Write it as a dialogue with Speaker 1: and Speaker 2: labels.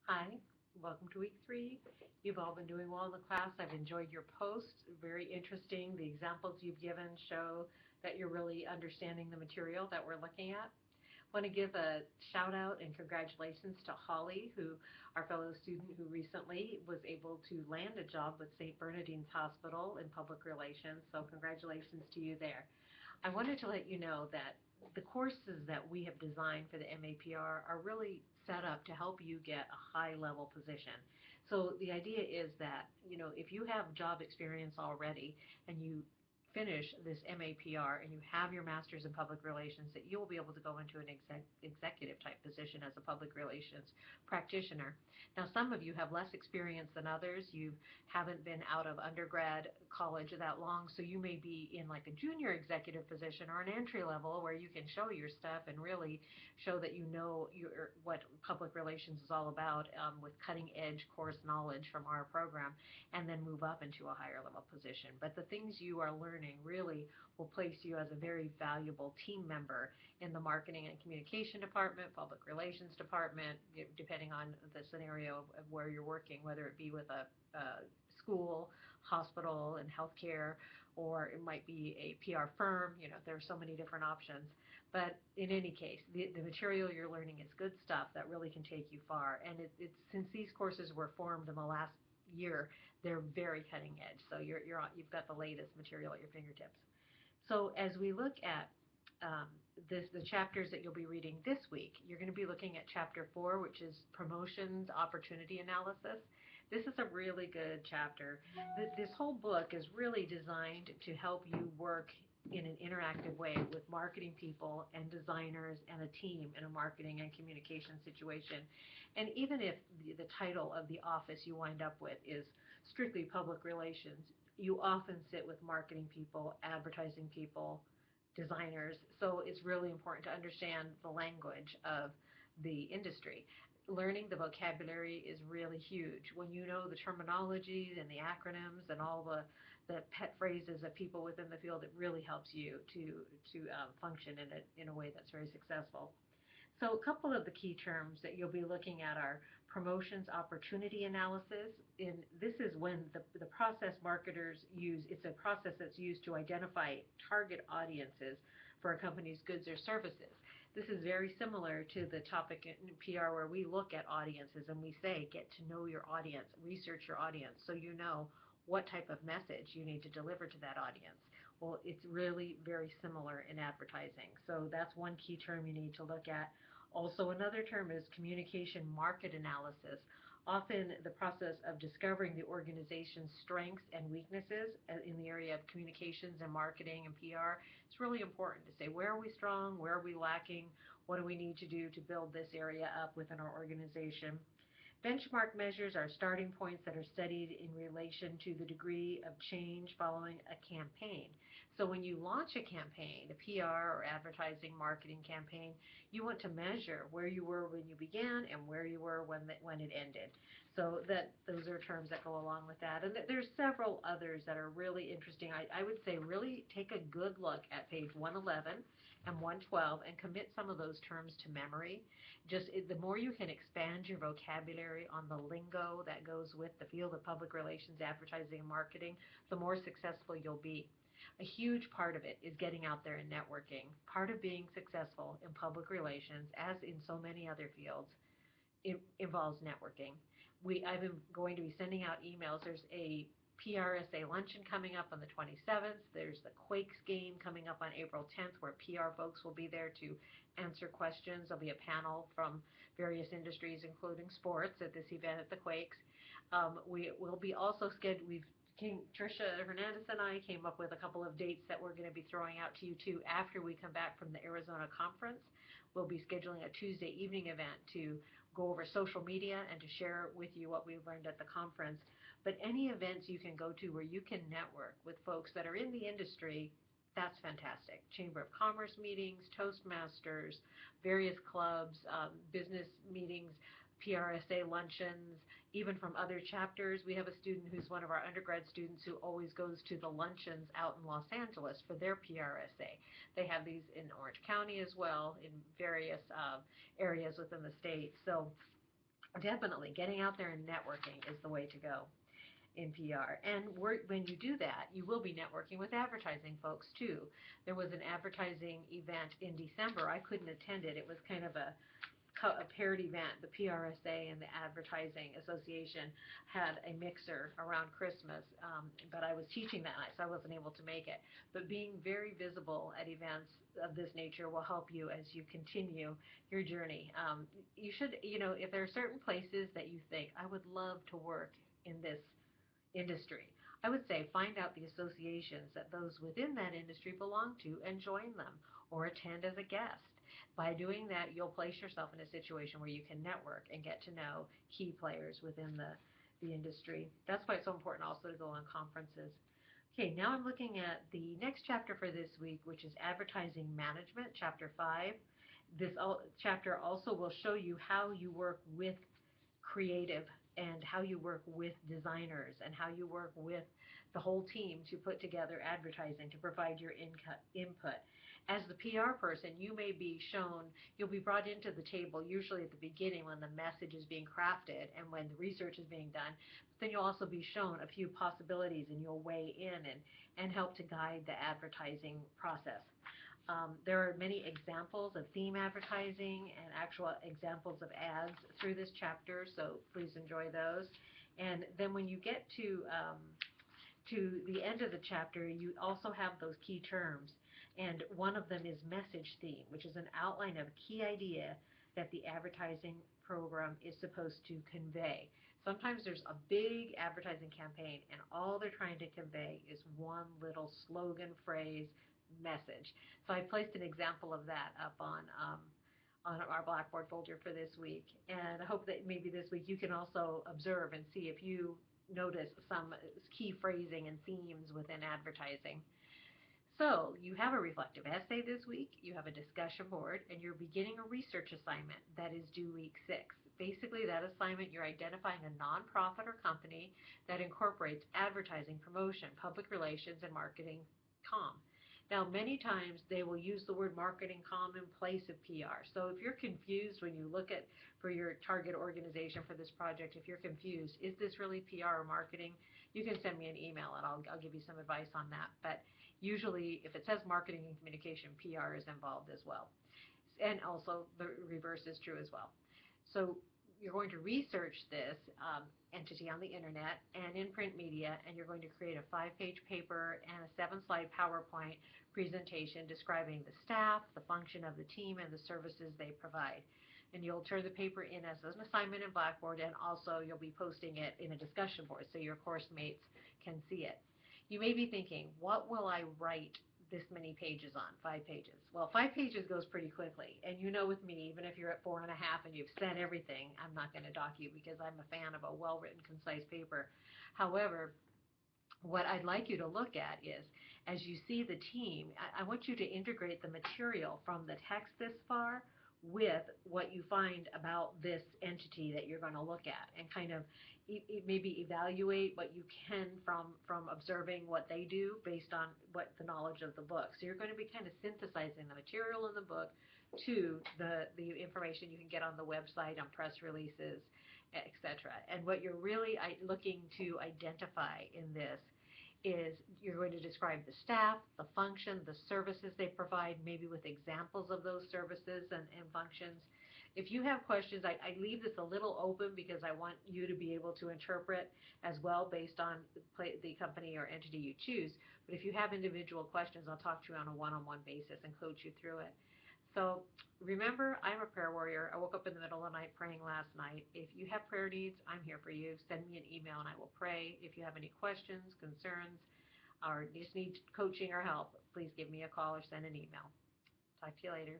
Speaker 1: Hi, welcome to week 3. You've all been doing well in the class. I've enjoyed your posts, very interesting. The examples you've given show that you're really understanding the material that we're looking at. I want to give a shout out and congratulations to Holly, our fellow student who recently was able to land a job with St. Bernardine's Hospital in public relations. So congratulations to you there. I wanted to let you know that the courses that we have designed for the MAPR are really set up to help you get a high level position. So the idea is that, if you have job experience already and you finish this MAPR and you have your master's in public relations, that you will be able to go into an executive type position as a public relations practitioner. Now, some of you have less experience than others. You haven't been out of undergrad college that long, so you may be in like a junior executive position or an entry level where you can show your stuff and really show that you know what public relations is all about, with cutting edge course knowledge from our program, and then move up into a higher level position. But the things you are learning really will place you as a very valuable team member in the marketing and communication department, public relations department, depending on the scenario of where you're working, whether it be with a school, hospital, and healthcare, or it might be a PR firm. There are so many different options. But in any case, the material you're learning is good stuff that really can take you far. And it's since these courses were formed in the last year, they're very cutting edge. So you've got the latest material at your fingertips. So as we look at the chapters that you'll be reading this week, you're going to be looking at chapter 4, which is promotions opportunity analysis. This is a really good chapter. This whole book is really designed to help you work in an interactive way with marketing people and designers and a team in a marketing and communication situation. And even if the title of the office you wind up with is strictly public relations, you often sit with marketing people, advertising people, designers. So it's really important to understand the language of the industry. Learning the vocabulary is really huge. When you know the terminologies and the acronyms and all the pet phrases of people within the field, it really helps you to function in a way that's very successful. So a couple of the key terms that you'll be looking at are promotions opportunity analysis. This is when the process marketers use, it's a process that's used to identify target audiences for a company's goods or services. This is very similar to the topic in PR where we look at audiences and we say, get to know your audience, research your audience so you know what type of message you need to deliver to that audience. Well, it's really very similar in advertising. So that's one key term you need to look at. Also, another term is communication market analysis. Often the process of discovering the organization's strengths and weaknesses in the area of communications and marketing and PR, it's really important to say, where are we strong, where are we lacking, what do we need to do to build this area up within our organization. Benchmark measures are starting points that are studied in relation to the degree of change following a campaign. So when you launch a campaign, a PR or advertising marketing campaign, you want to measure where you were when you began and where you were when it ended. So those are terms that go along with that. And there's several others that are really interesting. I would say really take a good look at page 111 and 112 and commit some of those terms to memory. The more you can expand your vocabulary on the lingo that goes with the field of public relations, advertising, and marketing, the more successful you'll be. A huge part of it is getting out there and networking. Part of being successful in public relations, as in so many other fields, it involves networking. I'm going to be sending out emails. There's a PRSA luncheon coming up on the 27th. There's the Quakes game coming up on April 10th where PR folks will be there to answer questions. There'll be a panel from various industries, including sports, at this event at the Quakes. We will be also scheduled. Tricia Hernandez and I came up with a couple of dates that we're going to be throwing out to you too after we come back from the Arizona conference. We'll be scheduling a Tuesday evening event to go over social media and to share with you what we've learned at the conference. But any events you can go to where you can network with folks that are in the industry, that's fantastic. Chamber of Commerce meetings, Toastmasters, various clubs, business meetings, PRSA luncheons, even from other chapters. We have a student who's one of our undergrad students who always goes to the luncheons out in Los Angeles for their PRSA. They have these in Orange County as well, in various areas within the state. So Definitely, getting out there and networking is the way to go in PR. And when you do that, you will be networking with advertising folks too. There was an advertising event in December. I couldn't attend it. It was kind of a paired event. The PRSA and the Advertising Association had a mixer around Christmas, but I was teaching that night, so I wasn't able to make it. But being very visible at events of this nature will help you as you continue your journey. You should, if there are certain places that you think, I would love to work in this industry, I would say find out the associations that those within that industry belong to and join them or attend as a guest. By doing that, you'll place yourself in a situation where you can network and get to know key players within the industry. That's why it's so important also to go on conferences. Okay, now I'm looking at the next chapter for this week, which is Advertising Management, Chapter 5. This chapter also will show you how you work with creative and how you work with designers and how you work with the whole team to put together advertising to provide your input. As the PR person, you may be shown, you'll be brought into the table usually at the beginning when the message is being crafted and when the research is being done. But then you'll also be shown a few possibilities and you'll weigh in and help to guide the advertising process. There are many examples of theme advertising and actual examples of ads through this chapter, so please enjoy those. And then when you get to the end of the chapter, you also have those key terms. And one of them is message theme, which is an outline of a key idea that the advertising program is supposed to convey. Sometimes there's a big advertising campaign and all they're trying to convey is one little slogan, phrase, message. So I placed an example of that up on our Blackboard folder for this week. And I hope that maybe this week you can also observe and see if you notice some key phrasing and themes within advertising. So you have a reflective essay this week, you have a discussion board, and you're beginning a research assignment that is due week 6. Basically, that assignment, you're identifying a nonprofit or company that incorporates advertising, promotion, public relations, and marketing comm. Now, many times they will use the word marketing comm in place of PR. So if you're confused when you look at for your target organization for this project, if you're confused, is this really PR or marketing? You can send me an email and I'll give you some advice on that. But usually, if it says marketing and communication, PR is involved as well. And also, the reverse is true as well. So you're going to research this entity on the internet and in print media, and you're going to create a 5-page paper and a 7-slide PowerPoint presentation describing the staff, the function of the team, and the services they provide. And you'll turn the paper in as an assignment in Blackboard, and also you'll be posting it in a discussion board so your course mates can see it. You may be thinking, what will I write this many pages on? 5 pages. Well, 5 pages goes pretty quickly. And you know with me, even if you're at 4.5 and you've said everything, I'm not going to dock you because I'm a fan of a well-written, concise paper. However, what I'd like you to look at is, as you see the team, I want you to integrate the material from the text this far with what you find about this entity that you're going to look at and kind of maybe evaluate what you can from observing what they do based on what the knowledge of the book. So you're going to be kind of synthesizing the material in the book to the information you can get on the website, on press releases, etc. And what you're really looking to identify in this is you're going to describe the staff, the function, the services they provide, maybe with examples of those services and functions. If you have questions, I leave this a little open because I want you to be able to interpret as well based on the company or entity you choose. But if you have individual questions, I'll talk to you on a one-on-one basis and coach you through it. So remember, I'm a prayer warrior. I woke up in the middle of the night praying last night. If you have prayer needs, I'm here for you. Send me an email and I will pray. If you have any questions, concerns, or just need coaching or help, please give me a call or send an email. Talk to you later.